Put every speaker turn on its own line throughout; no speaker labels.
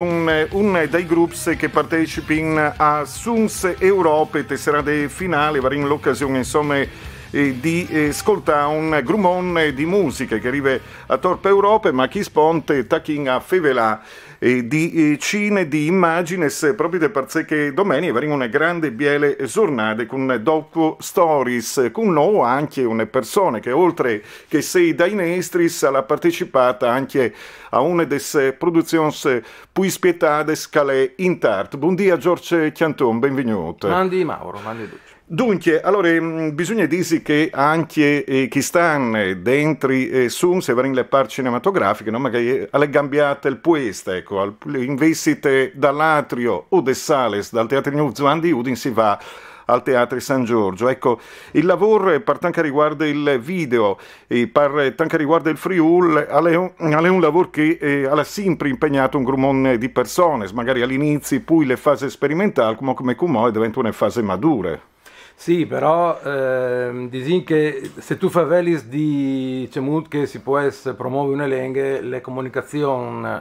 Un dei gruppi che partecipano a Suns Europe, tessera de finale, va in l'occasione insomma di ascoltare un grummone di musica che arriva a Torpe Europe, ma chi sponte tachin a fevelà di cine, di immagines, proprio perché domenica va in una grande biele giornata con dopo stories, con noi anche una persona che oltre che sei dai Nestris ha partecipato anche a una delle produzioni più spietate scale in tart. Buongiorno Giorgio Chianton, benvenuto.
Mandi Mauro, mandi Duccio.
Dunque, allora, bisogna dire che anche chi stanno dentro se vanno le parti cinematografiche, no? Magari alle gambiate il puesto, ecco, investite dall'atrio o de Sales, dal Teatro New Zuan di Udin si va al Teatro San Giorgio. Ecco, il lavoro per tanto riguarda il video e per tanto riguarda il Friul, è un lavoro che ha sempre impegnato un grummone di persone, magari all'inizio, poi le fasi sperimentali, come diventa una fase matura.
Sì, però disin che se tu favelis di cemut che si può promuovere una lingua, le comunicazioni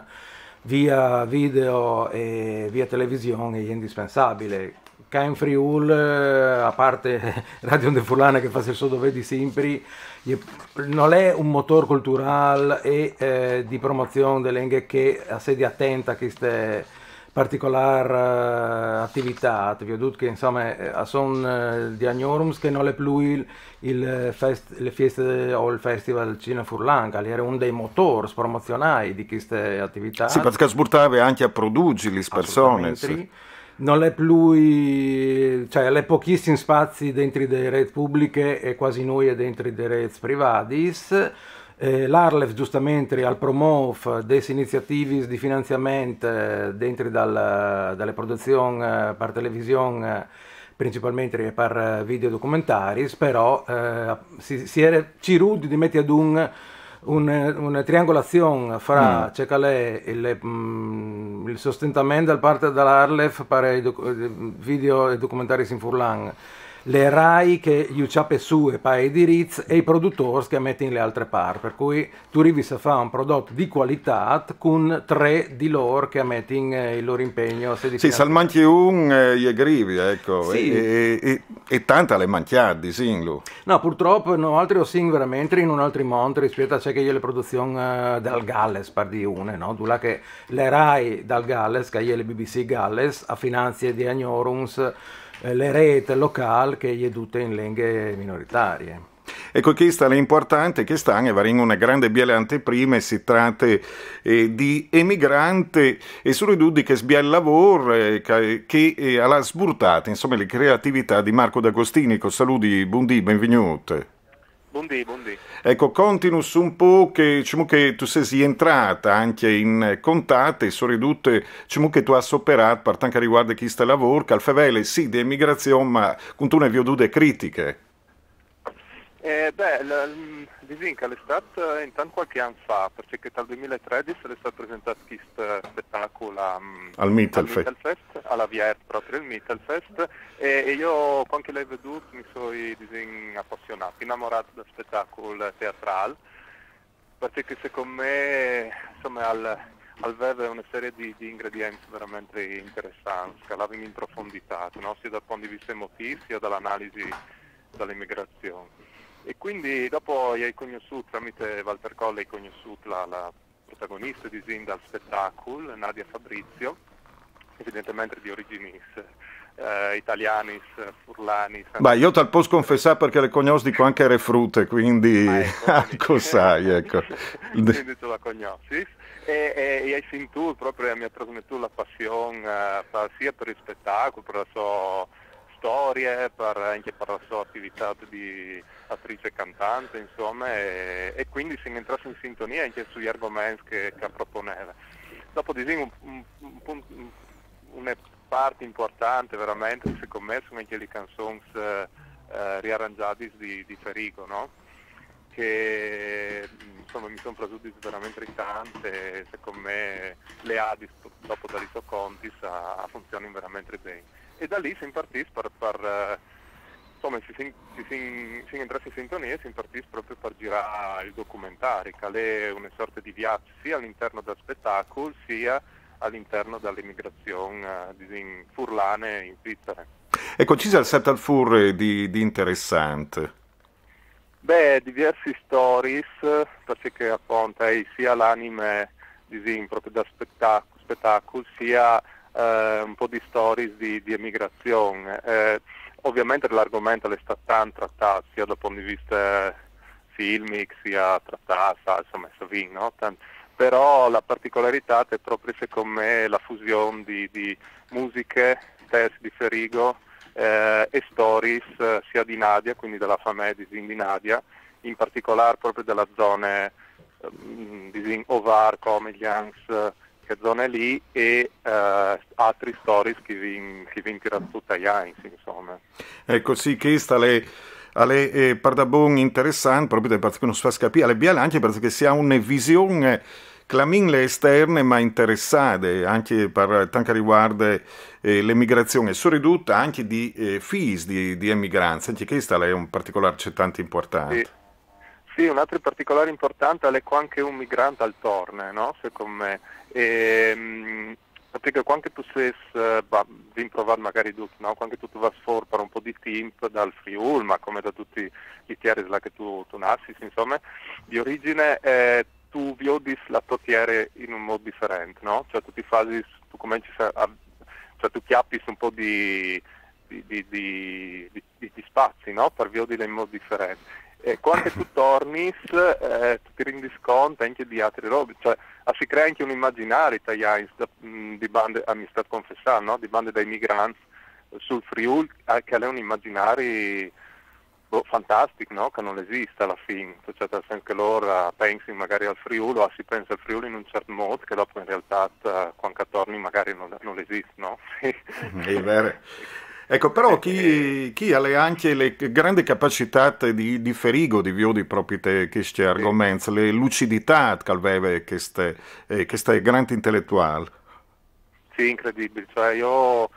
via video e via televisione è indispensabile. Che in Friul, a parte Radio de Furlana che fa il suo dovere di sempre, non è un motore culturale e di promozione delle lingue che assedi attenta a queste particolare attività, che insomma sono di agnorums che non è più le feste o il festival Cine Furlan, che era uno dei motori promozionali di queste attività.
Sì, perché sburtava anche a produrre le persone. Sì.
Non è più, cioè le pochissimi spazi dentro le reti pubbliche e quasi noi dentro le reti private. L'Arlef giustamente al promuove delle iniziative di finanziamento dentro dalle produzioni per televisione principalmente per video documentari, però si era cirudi di mettere ad una triangolazione fra il sostentamento da parte dell'Arlef per i video e documentari in Furlan, le RAI che gli ucciape su e paga i diritti e i produttori che mettono le altre parti, per cui tu arrivi a fare un prodotto di qualità con tre di loro che mettono il loro impegno.
Sì, se manchi gli grivi, ecco,
sì.
e tanta le manchiate, sì.
No, purtroppo no, altri sing veramente in un altro mondo rispetto a ciò che è le produzioni dal Galles, per di une, no? Tu là che le RAI dal Galles, che è le BBC Galles, a finanzie di Agnorums, le reti locali che gli tutte in lingue minoritarie.
Ecco, questa è l'importante, che sta in una grande biele anteprima, si tratta di emigranti e sono dubbi che sbia il lavoro che alla sburtata, insomma, le creatività di Marco D'Agostini. Saluti, buondì, benvenuto.
Buondì.
Ecco, continuus un po' che tu sei entrata anche in contatto e sono ridotte che tu hai operato per tanto riguarda chi sta lavoro, che al favele sì di emigrazione, ma con tu ne vi ho due critiche.
Disin che l'estate intanto qualche anno fa, perché dal 2013 è stato presentato questo spettacolo
al Mittelfest,
alla Viert, proprio il Mittelfest, e io quando l'ho veduto mi sono appassionato, innamorato del spettacolo teatrale, perché secondo me insomma aveva una serie di ingredienti veramente interessanti, scalavano in profondità, no? Sia dal punto di vista emotivo sia dall'analisi dall'immigrazione. E quindi dopo hai conosciuto, tramite Walter Colle, hai conosciuto la protagonista di Zin dal spettacolo, Nadia Fabrizio, evidentemente di origini italianis, furlanis.
Beh, io te lo posso confessare perché le conosco anche le frutte, quindi ecco, sai, ecco.
Quindi tu la conosci. E hai sentito proprio, mi ha trasmesso la passione sia per il spettacolo, per la sua storie, anche per la sua attività di attrice e cantante, insomma, e quindi si è entrato in sintonia anche sugli argomenti che proponeva. Dopo disegno una parte importante veramente, secondo me, sono anche le canzoni riarrangiate di Ferigo, no? Che insomma mi sono piaciute veramente tante, secondo me le Adis dopo da Rito Contis funzionano veramente bene. E da lì si impartisce insomma si entrasse in sintonia e si impartisce proprio per girare il documentario, che è una sorta di viaggio sia all'interno del spettacolo sia all'interno dell'immigrazione in furlane in Svizzera.
Ecco, ci sarà stato al fur di interessante.
Beh, diversi stories, perché appunto sia l'anime proprio da spettacolo, sia un po' di stories di emigrazione. Ovviamente l'argomento è stato tanto trattato, sia dal punto di vista filmico, sia trattato, insomma, no? Però la particolarità è proprio, secondo me, la fusione di musiche, testi di Ferigo, e stories sia di Nadia, quindi della famiglia di Nadia, in particolare proprio della zona di Ovar, Comedians, che zone lì, e altri stories che vi tirano tutta gli anni, insomma.
Ecco, sì, questa è pardabon interessante, proprio perché non si fa capire alle biale, anche perché si ha una visione claminle esterne ma interessate anche per tanto riguarda l'emigrazione, soprattutto anche di figli di emigranza, anche questa è un particolare tanto importante.
Sì, un altro particolare importante è anche un migrante al torne, no? Secondo me. Perché quando tu sei provare magari no? Quando tu vas fuori per un po' di tempo dal Friuli, ma come da tutti i terri là che tu nasci, insomma, di origine, tu vedi la tua terra in un modo differente, no? Cioè tu cominci cioè tu chiappi un po' di spazi, no? Per vederla in modo differente. E quando tu torni, tu ti rendi conto anche di altre robe, cioè si crea anche un immaginario italiano di bande, mi sta confessando, no? Di bande dei migranti sul Friuli, che è un immaginario fantastico, no? Che non esiste alla fine, cioè nel senso che loro pensano magari al Friuli, o si pensa al Friuli in un certo modo, che dopo in realtà quando torni magari non esiste, no?
È vero. Ecco, però chi ha anche le grandi capacità di Ferigo, di vedere proprio questi argomenti, le lucidità che aveva queste grandi intellettuali.
Sì, incredibile, cioè io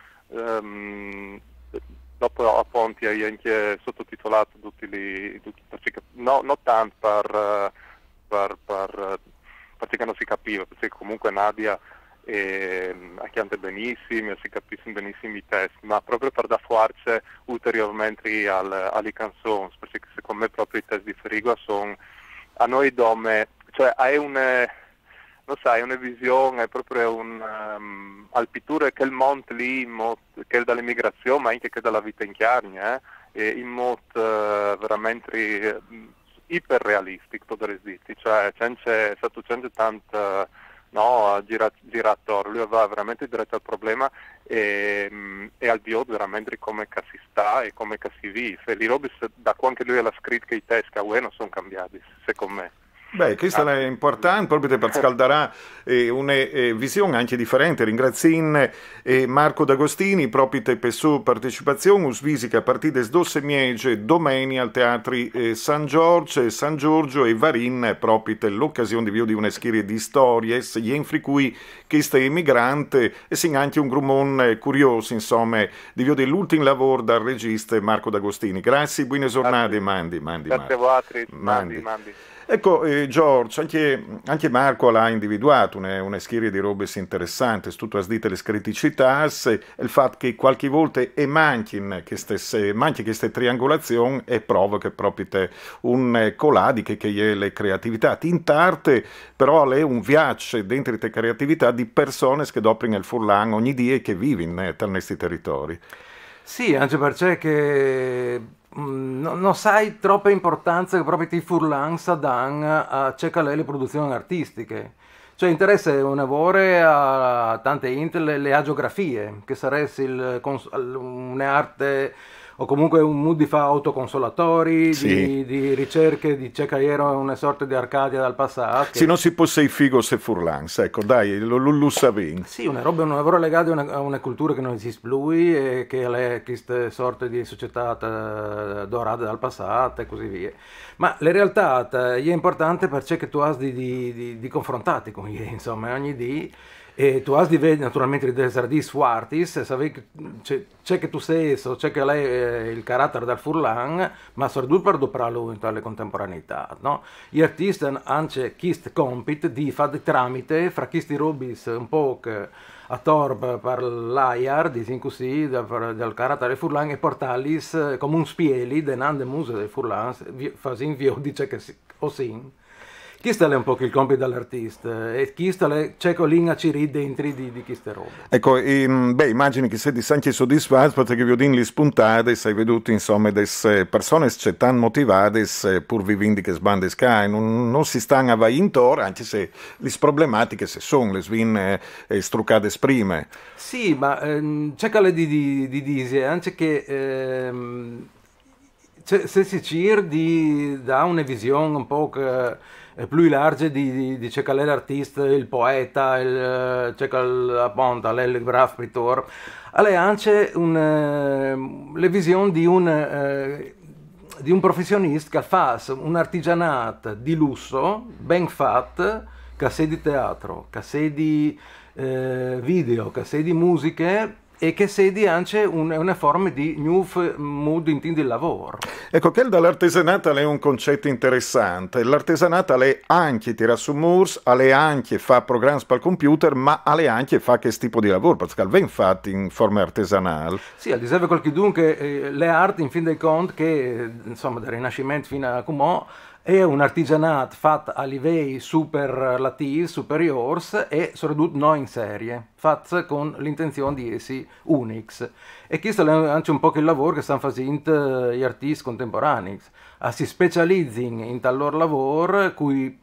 dopo appunto hai anche sottotitolato tutti non tanto perché non si capiva, perché comunque Nadia chianta benissimo, si capiscono benissimo i testi, ma proprio per dar forza ulteriormente alle canzoni, perché secondo me proprio i testi di Ferigo sono a noi donne, cioè hai una visione, è proprio al pittura che il mondo lì, che è dall'immigrazione, ma anche che dalla vita in chiarnia, in modo veramente iperrealistico, potrei dirti, cioè c'è stato tanto giratore, lui va veramente diretto al problema e al bio veramente come che si sta e come che si vive. Le robe da quando lui l'ha scritto che i testi non sono cambiati, secondo me.
Beh, questo è importante proprio per scaldare una visione anche differente. Ringrazio Marco D'Agostini proprio per la sua partecipazione, usvisica a partire dalle 12 miege domenica al Teatri San Giorgio e Varin, proprio per l'occasione di vedere una serie di storie, in cui questo emigrante e sì anche un grumon curioso, insomma, di vedere l'ultimo lavoro dal regista Marco D'Agostini. Grazie, buone giornate, Mandi.
Grazie a voi, Mandi.
Ecco, George, anche Marco l'ha individuato una serie di robe interessanti, tutto has dite le criticità, il fatto che qualche volta manchi queste triangolazioni e provoca proprio un coladi che è le creatività. In parte, però, è un viaggio dentro le creatività di persone che dopo il furlan ogni dia e che vivono tra questi territori.
Sì, anche perché non sai troppa importanza che proprio ti furlan danno a cercare le produzioni artistiche. Cioè interessa un lavoro a tante le agiografie, che sarebbe un'arte o comunque un mood di fare autoconsolatori,
sì.
di ricerche, di cercare una sorta di Arcadia dal passato.
Se non si può sei figo se furlans, ecco, dai, lo sapete.
Sì, un lavoro legato a una cultura che non esiste più e che è queste sorte di società dorate dal passato e così via. Ma la realtà è importante perché tu hai di confrontarti con gli, insomma, ogni dì. E tu hai naturalmente di essere di artist, c'è che tu sei, c'è che lei è il carattere del Furlan, ma soprattutto per doprarlo in contemporaneità, no? Gli artisti hanno anche questo compito di fare tramite fra questi robis un po' che a torp per l'AIAR, diciamo così, del carattere Furlan e portarli come un spieli denande muse del Furlan, facendo via, dice che o sì. Questo è un po' il compito dell'artista e questo è c'è lì a cirì dentro di queste robe.
Ecco, immagini che sei anche soddisfatto perché vi ho detto le spuntate, sei veduto insomma delle persone che tan motivate pur vivendo che sbande sky, non si stanno a vai intorno, anche se le problematiche se sono, le svin struccate prime.
Sì, ma c'è che di dire, anche che se si cerca da una visione un po' più larga di c'è che l'artista, il poeta, c'è che appunto il graf pittor, è anche la visione di un professionista che fa un artigianato di lusso, ben fatto, che sia di teatro, che sia di video, che sia di musiche, e che sedi anche una forma di new mood in di lavoro.
Ecco, che dall'artigianato è un concetto interessante. L'artigianato è anche tira su murs, è anche fa programmi per il computer, ma è anche fa che tipo di lavoro, perché ben fatto in forma artigianale.
Sì, diceva qualcuno che le arti, in fin dei conti, che insomma dal Rinascimento fino a Cumò, è un artigianato fatto a livelli superlativi, superiori e soprattutto non in serie, fatto con l'intenzione di essere unici. E questo è anche un po' il lavoro che stanno facendo gli artisti contemporanei. Si specializzano in tal loro lavoro, cui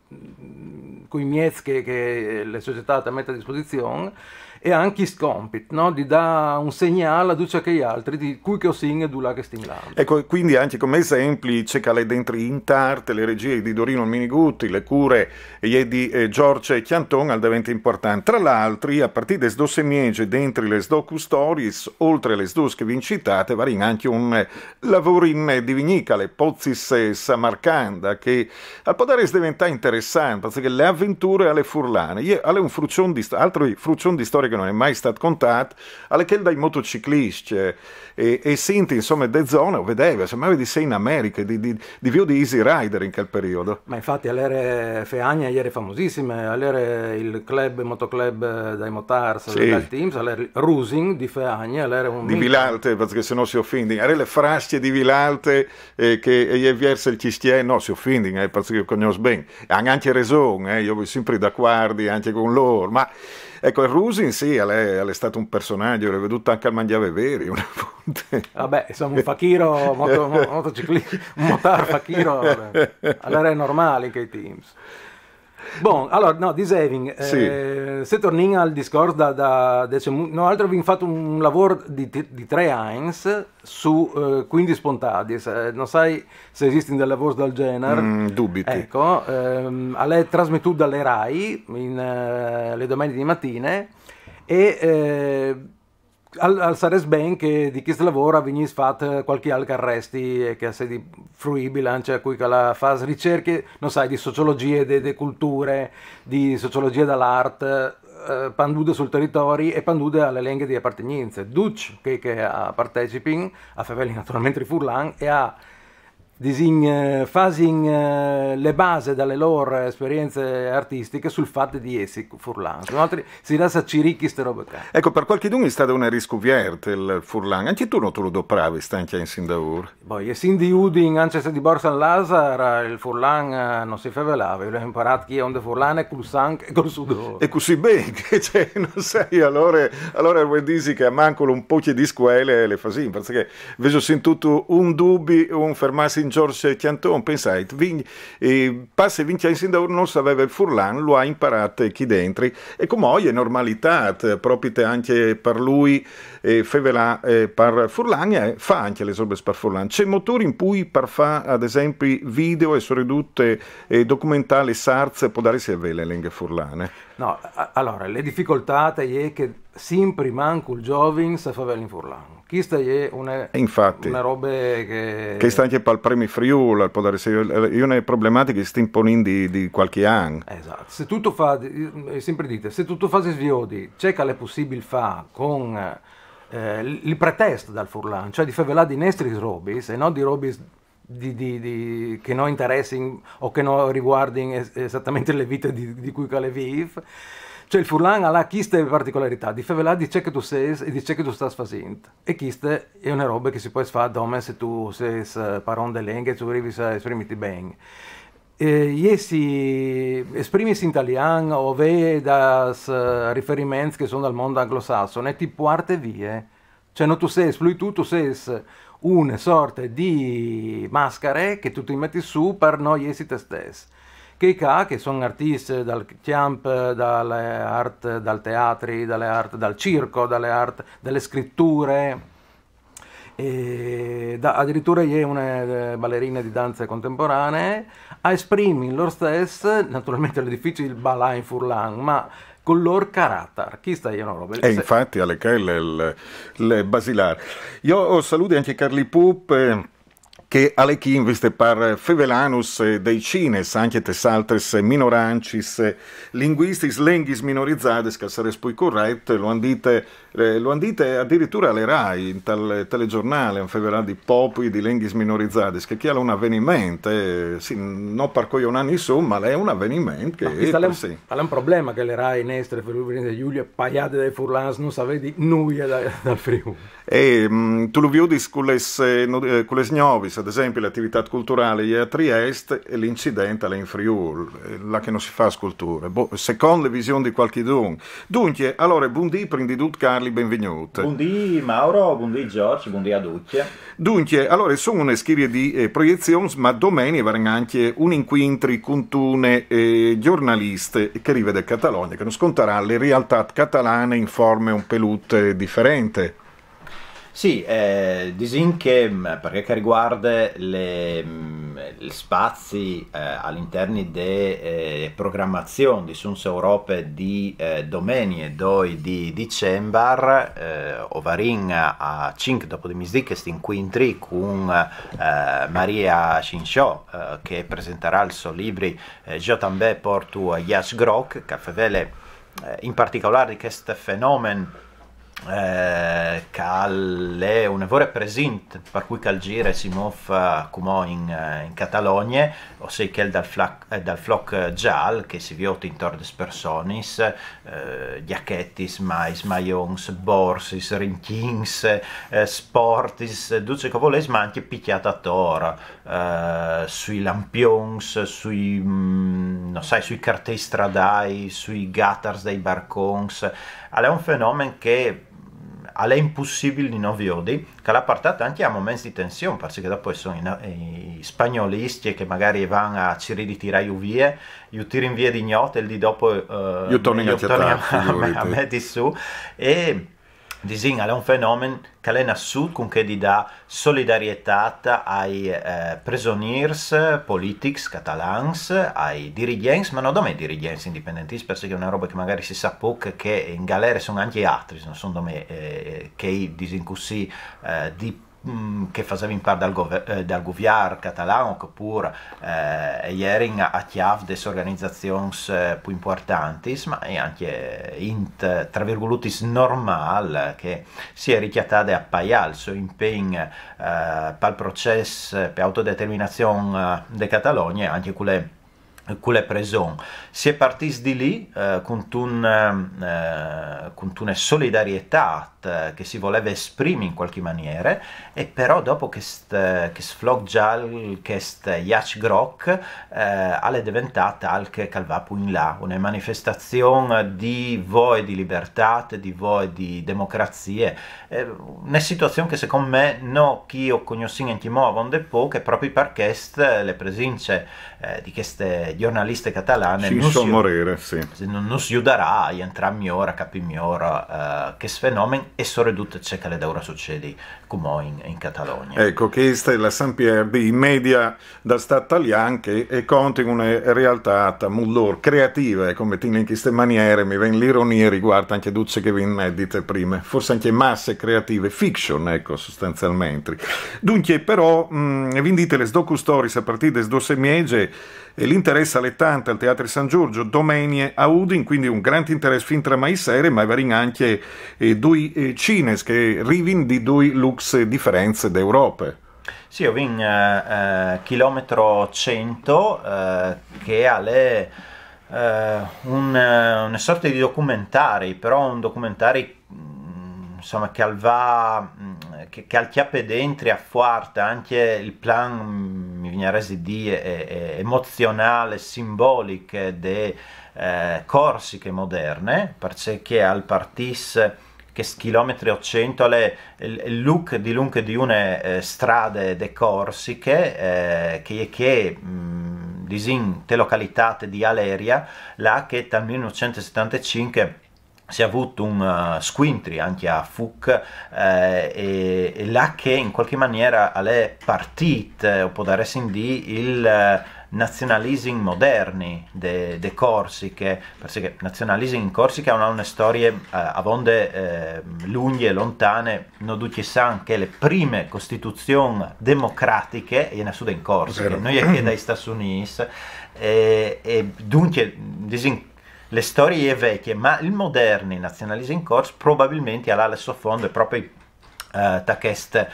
mezzi che le società mettono a disposizione, e anche i compiti, no? Di dare un segnale a tutti gli altri di cui che osing e là che stimolano.
Ecco, quindi anche come esempi c'è che le dentro in Tarte, le regie di Dorino Minigutti, le cure di Giorgio Chianton al diventa importante. Tra l'altro, a partire da due semiege dentro le due custories, oltre le due che vi incitate, varin anche un lavoro in di Vignica, le Pozzis Samarcanda, che al potere diventa interessante, perché le avventure alle furlane, alle un fruccion di altro fruccion di storia che non è mai stato contato, alle che dai motociclisti e senti insomma de zone, vedeva, sembrava di sei in America, di più di Easy Rider in quel periodo.
Ma infatti all'era Feagna era famosissima, all'era il club, motoclub dai Motars, sì, dal Teams, all'era Rusing di Feagna, all'era un...
Di Vilalte, perché se no si offende, alle le frasche di Vilalte che è verso il Cistien, no si offende, perché io conosco bene, hanno anche ragione, io ho sempre d'accordo anche con loro, ma... Ecco, il Rusin sì, è stato un personaggio, l'ho veduto anche al Mangiave Veri una volta.
Vabbè, insomma, un fakiro, motociclista, un motar fakiro, allora è normale in quei teams. Bon, allora, no, dicevi,
sì.
Se torniamo al discorso noi altro abbiamo fatto un lavoro di 3 anni su 15 spuntati, non sai se esistono dei lavori del genere.
Dubiti.
Ecco, è trasmesso dalle RAI le domeniche di mattine e al sares ben che di questo lavoro venisse fatto qualche altro arresti e che sia fruibile anche a cui la fase ricerche non sai di sociologia delle culture di sociologia dell'arte pandude sul territorio e pandude alle lingue di appartenenza Duc che partecipano a Favelli naturalmente di Furlan e a fasing le basi dalle loro esperienze artistiche sul fatto di essi Furlan, altri si lascia ciricchi queste robe qua.
Ecco, per qualche è stato una riscoperta il Furlan, anche tu non te lo dopravi, sta anche in Sindaur.
Poi, sin di Udin, anche se di Borsa Lazar, il Furlan non si favelava, io ho imparato che è un Furlan e col sangue e col sudore.
E così bene, cioè, non sai, allora vuoi dire che a mancolo un po' di scuole le fasin, perché vedo sentito un dubbio, un fermarsi in Giorgio Chianton, pensai, passa e vince in Sindaur, non sapeva il Furlan, lo ha imparato qui dentro, e come oggi è normalità, proprio anche per lui, fevela per Furlan, fa anche le robe per Furlan. C'è motori in cui per fare, ad esempio, video e soprattutto documentali sarze, può dare se avere le lingue furlane?
No, allora, le difficoltà è che sempre manco il giovane sa fare in Furlan. Questa è
infatti,
una roba
che sta anche per il premio Friuli, può dare io ne problematiche che sta imponendo di qualche anno.
Esatto, se tutto fa, sempre dite, se tutto fa sviodi, c'è che è possibile fare con il pretesto dal Furlan, cioè di fare di nostri robis e non di robis che non interessino o che non riguardino esattamente le vite di cui le vive. Cioè il Furlan ha queste particolarità di fare di ciò che tu sei e di ciò che tu stai facendo. E queste è una roba che si può fare come se tu sei paron de lingue e tu arrivi a esprimerti bene. Si esprimersi in italiano o vedi riferimenti che sono dal mondo anglosassone e ti porti via. Cioè non tu sei, tu sei una sorta di maschere che tu ti metti su per noi essi te stesso. Che sono artisti dal camp, dalle art, dal teatro, dalle art, dal circo, dalle art, delle scritture. Addirittura è una ballerina di danze contemporanee a esprimere loro stessi, naturalmente è difficile ballare in Furlan, ma con il loro carattere. Chi sta io una roba?
E infatti alle quelle le basilari. Io saluto anche Carli Pup che alle chi investe per fevelanus dei cines, anche tessaltres minorancis, linguistis, lenghis minorizzades, che sarebbe poi corretto, lo andite addirittura alle RAI, in tal telegiornale, un fevelà di popoli di lenghis minorizzades, che chi ha un avvenimento, sì, non per cui un anno insomma, ma è un avvenimento che
è un problema che le RAI Nestre, Friuli Giulia, paiate dai Furlans, non sapete nulla dal Friuli.
E tu lo vedi con le snovis, ad esempio l'attività culturale a Trieste e l'incidente è in Friuli, là che non si fa scultura. Secondo le visioni di qualcuno. Dunque, allora, buondì, prendi tutto Carli, benvenuto.
Buondì Mauro, buondì Giorgio, buondì a tutti.
Dunque, allora, sono una serie di proiezioni, ma domani avranno anche un incontro con tune giornaliste che arriva da Catalogna, che non sconterà le realtà catalane in forme un pelute differente.
Sì, disin che per che riguarda gli spazi all'interno delle programmazioni di Suns Europe di domeni e 2 di dicembre, ovarin a 5 dopo di misdì che sti incontri con Maria Cinciò che presenterà il suo libro Io també porto a Yash Grok, che fa in particolare di questo fenomeno che è un evore presente per cui Calgire si muove come in Catalogna, ossia che è dal floc giallo che si vota intorno alle persone, giacchettis, mais, maions, borsis, rinchins, sportis, duce che volesse, ma anche picchiata a toro, sui lampions, sui cartelli stradali, sui gutters dei barcons. È un fenomeno che è impossibile di non vedere, che l'ha portato anche a momenti di tensione, perché dopo sono i spagnolisti che magari vanno a cercare di tirare via, io tiro in via di notte e il di dopo
io torno
a me di su, e disin è un fenomeno che è nascuto con che di dà solidarietà ai prisoniers politics catalans, ai dirigenti, ma non come dirigenti indipendentisti, perché è una roba che magari si sa poco, che in galera sono anche altri, non sono come che disin così di che facevano parte dal governo catalano, oppure ieri a chiave delle organizzazioni più importanti, ma è anche tra virgolette normale che si è richiatata a pagare il suo impegno per il processo per autodeterminazione di Catalogna e anche quelle presioni. Si è partiti di lì con una solidarietà che si voleva esprimere in qualche maniera, e però dopo che sflog giallo, che Yash Grok è diventata anche calvapo in là, una manifestazione di voi di libertà, di voi di democrazia, una situazione che secondo me no chi ho conosciuto in Timor von de po', che proprio perché le presenze di queste giornaliste catalane non si aiuterà a entrare ora, capire ora che fenomeno e soprattutto c'è che le ora succede come in Catalogna.
Ecco, questa è la San Pier di media da Stato italiano che conta in una realtà molto creativa, come in queste maniere mi viene l'ironia riguardo anche Duce che vi dite prima, forse anche masse creative, fiction, ecco, sostanzialmente. Dunque, però, vi dite le docu-stories a partire da 2 semiege e l'interesse alle tante al Teatro San Giorgio, Domenie a Udin, quindi un grande interesse fin tra mai serie, ma varin anche 2 cines che rivin di 2 lux differenze d'Europa.
Sì, ho vinto chilometro 100 che è una sorta di documentari, però un documentari insomma che al chiappe dentro a forte anche il plan mi viene resi di emozionale, simbolico de corsiche moderne, perché al partis che chilometri 800 è il look di una strade de corsiche che disin te località di Aleria là che dal 1975 si è avuto un squintri anche a Fuc e là che in qualche maniera è partito o può dare di il nazionalism moderni de Corsiche, perché nazionalism in Corsica ha una storia a vonde lunghe e lontane, non tutti sanno che le prime costituzioni democratiche in sud in Corsica, noi è che dai Stati Uniti e dunque le storie vecchie, ma il moderni nazionalismo in corso probabilmente ha le sue fonde proprio da questi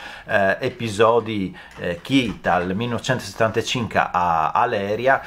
episodi che dal 1975 a Leria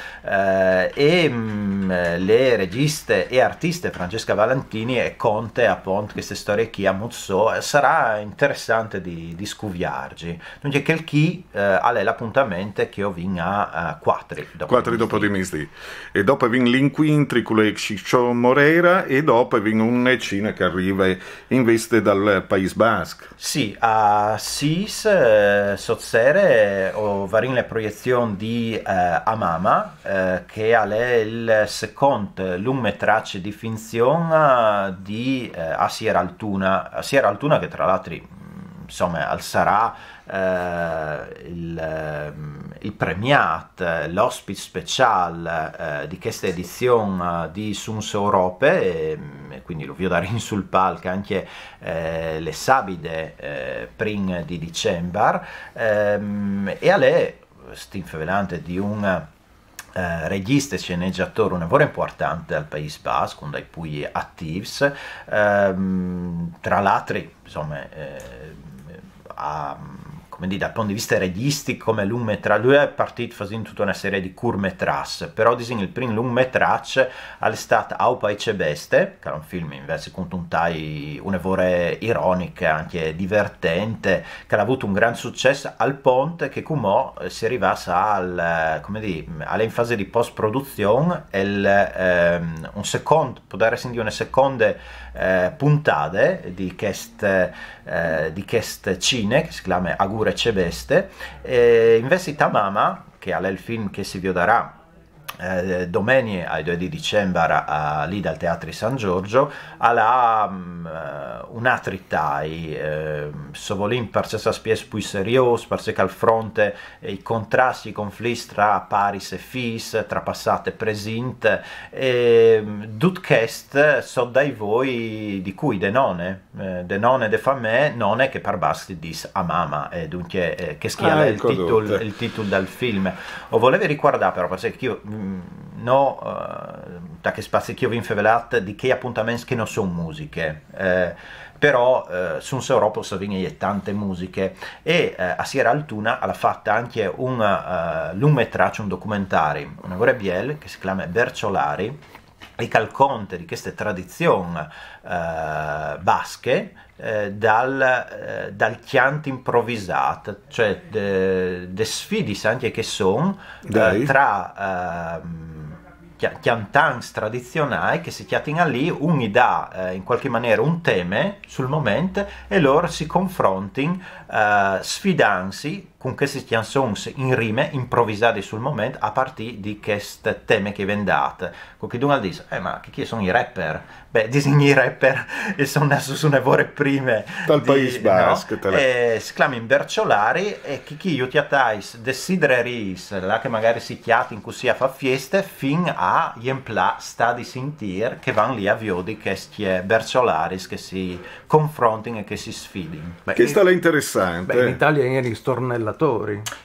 e le registe e artiste Francesca Valentini e Conte appunto queste storie qui a Muzzo sarà interessante di scuviargi. Dunque che chi ha l'appuntamento che io vin a 4
dopo di mesi e dopo vin l'inquintri con le Ciccio Moreira e dopo vin un cine che arriva in veste dal Paese Basque.
Sì, a SIS sozzere o varin le proiezioni di Amama che è il secondo lungometraggio di finzione di Asier Altuna che tra l'altro insomma sarà il premiato, l'ospite speciale di questa edizione di Suns Europe e quindi lo voglio dare in sul palco anche le sabide prim di dicembre e a lei stinfelante di un regista e sceneggiatore un lavoro importante al Paese Basque con dei pugli attivi tra l'altro insomma come dire, dal punto di vista registico come lungometraggio, lui è partito facendo tutta una serie di curmetras, però il primo lungometraggio è stato Aupa e Cebeste, che era un film invece con un evore ironico, anche divertente, che ha avuto un gran successo al ponte che come si arrivasse in fase di post-produzione un secondo, può dare una seconda puntate di queste cine che si chiama Agure Cebeste invece Tamama che è il film che si vedrà domenica ai 2 di dicembre lì dal Teatro San Giorgio ha un'altra sovolin per questa spesa più seriosa perché al fronte i contrasti, i conflitti tra Paris e Fis, tra passato e presente Dutcast so dai voi di cui de none de famè non è che per basti dis a mamma dunque che schia il titolo del film o volevi ricordare però perché io da che spazi che io vi infevelat di che appuntamenti che non sono musiche però su Europa so venire tante musiche e a Sierra Altuna ha fatto anche un lungometraggio, un documentario, una vera biel che si chiama Berciolari e calconte di queste tradizioni basche dal chianto improvvisato, cioè de sfidi anche che sono tra chiantanti tradizionali che si chiatinano lì, uni dà in qualche maniera un tema sul momento e loro si confrontano sfidansi con queste canzoni in rime improvvisate sul momento a partire di queste temi che vendate. Qualche dunque dice, ma chi sono i rapper? Beh, disegni i rapper e sono su una vore prime
dal Paese Basco,
no? Si chiamano berciolari e chi io ti attais desidereris, là che magari si chiati in cui si fa feste, fin a Jempla sta di sentir che vanno lì a viodi questi berciolaris che si confrontino e che si sfidino.
Che sta là interessante.
Beh, in Italia erano i stornellatori.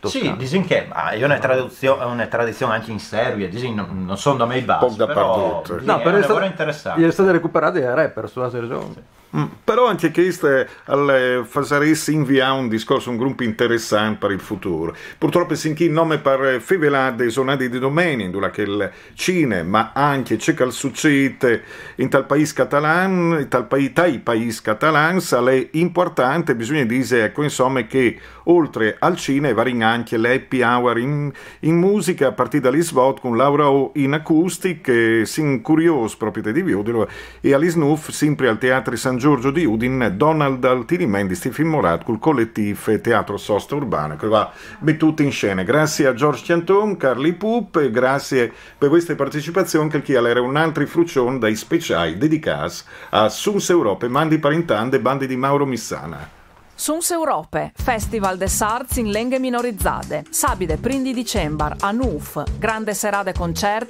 Sì, dicono che è una tradizione anche in Serbia, non sono da me basta, però
no,
è un lavoro interessante.
Gli è stato recuperato dai rapper sulla stagione.
Però anche questo al Fasaresi invia un discorso, un gruppo interessante per il futuro. Purtroppo sinchi il nome per fevelade sonati di domeni, in che il Cine, ma anche c'è che succede in tal paese catalan, in tal paese catalan, è importante, bisogna dire, ecco, insomma, che oltre al Cine varin anche l'happy hour in musica a partire dagli svot con Laura O in acoustic, sin curioso proprio di Viodilo, e all'Isnuf sempre al Teatro San Giorgio di Udin, Donald Altini Mendy, Stefan Morat col collettivo Teatro Sosta Urbana che va mettuto in scena. Grazie a Giorgio Chianton, Carli Pup, e grazie per questa partecipazione che chi era un altro fruccione dai speciali dedicati a Suns Europe, mandi parentande bandi di Mauro Missana.
Suns Europe, Festival des Arts in Lenghe Minorizzade, Sabide 1 dicembre a Nuf, grande serate concerti